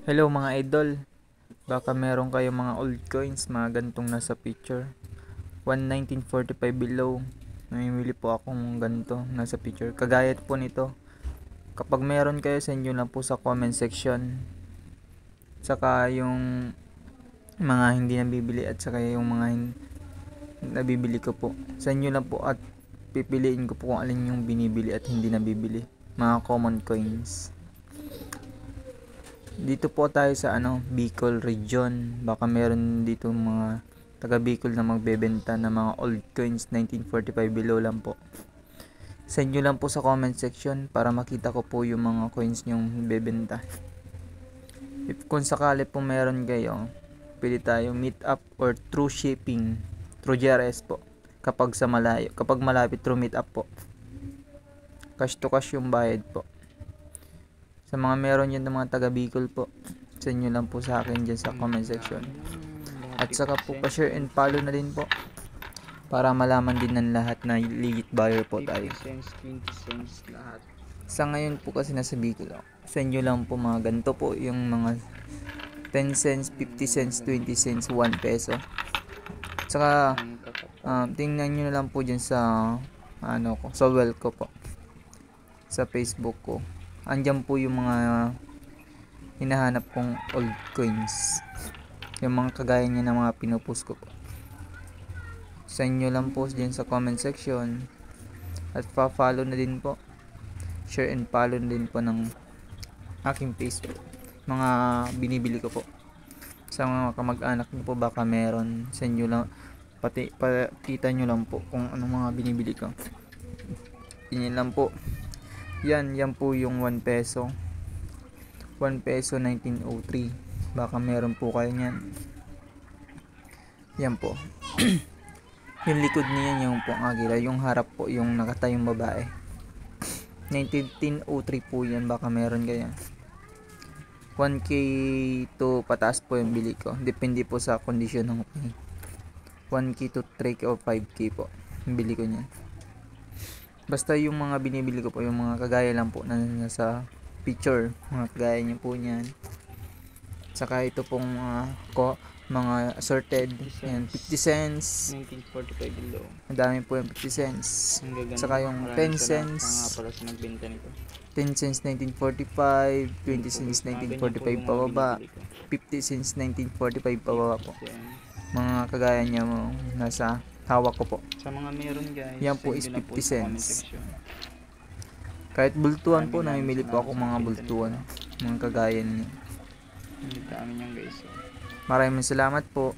Hello mga idol, baka meron kayong mga old coins, mga gantong nasa picture. 1945 below, namimili po akong ganto nasa picture. Kagaya po nito, kapag meron kayo, send nyo lang po sa comment section. Saka yung mga hindi nabibili at saka yung mga nabibili ko po. Send nyo lang po at pipiliin ko po kung alin yung binibili at hindi nabibili. Mga common coins. Dito po tayo sa Bicol region. Baka meron dito mga taga Bicol na magbebenta ng mga old coins 1945 below lang po. Send nyo lang po sa comment section para makita ko po yung mga coins nyong bebenta. Kung sakali po meron kayo, pili tayo meet up or through shipping, through GRS po. Kapag malapit through meet up po. Cash to cash yung bayad po. Sa mga meron yan ng mga taga Bicol po, send nyo lang po sa akin dyan sa comment section. At saka po pa-share and follow na din po para malaman din ng lahat na legit buyer po tayo. 20 cents lahat. Sa ngayon po kasi nasa Bicol, send nyo lang po mga ganito po yung mga 10 cents, 50 cents, 20 cents, 1 peso. Saka tingnan nyo na lang po dyan sa sa well ko po, sa Facebook ko. Andyan po yung mga hinahanap kong old coins, yung mga kagaya niya ng mga pinupost ko po. Send nyo lang po dyan sa comment section at pa-follow na din po, share and follow na din po ng aking Facebook, mga binibili ko po. Sa mga kamag-anak nyo po baka meron, send nyo lang, pati pakita nyo lang po kung anong mga binibili ko. Yan lang po. Yan po yung 1 peso. 1 peso 1903. Baka meron po kayo niyan. Yan po. Yung likod niya yung pong agila, yung harap po yung nakatayong babae. 1903 po yan, baka meron kayo. 1k to pataas po yung bili ko. Depende po sa kondisyon ng coin. 1k to 3k o 5k po yung bili ko niyan. Basta yung mga binibili ko po, yung mga kagaya lang po na nasa picture, mga kagaya niyo po niyan. Saka ito pong mga assorted, yan, 50 cents. 1945 below. Ang dami po yung 50 cents. Saka yung 10 cents. Para sa nagbenta nito. 10 cents 1945, 20 cents 1945 pababa, 50 cents 1945 pababa po. Mga kagaya niya mo nasa hawak ko po. Sa mga meron guys, yan po is 50 cents. Kahit bultuan po, namimili po ako mga bultuan, mga kagaya niya. Ang dami niyan guys. Maraming salamat po.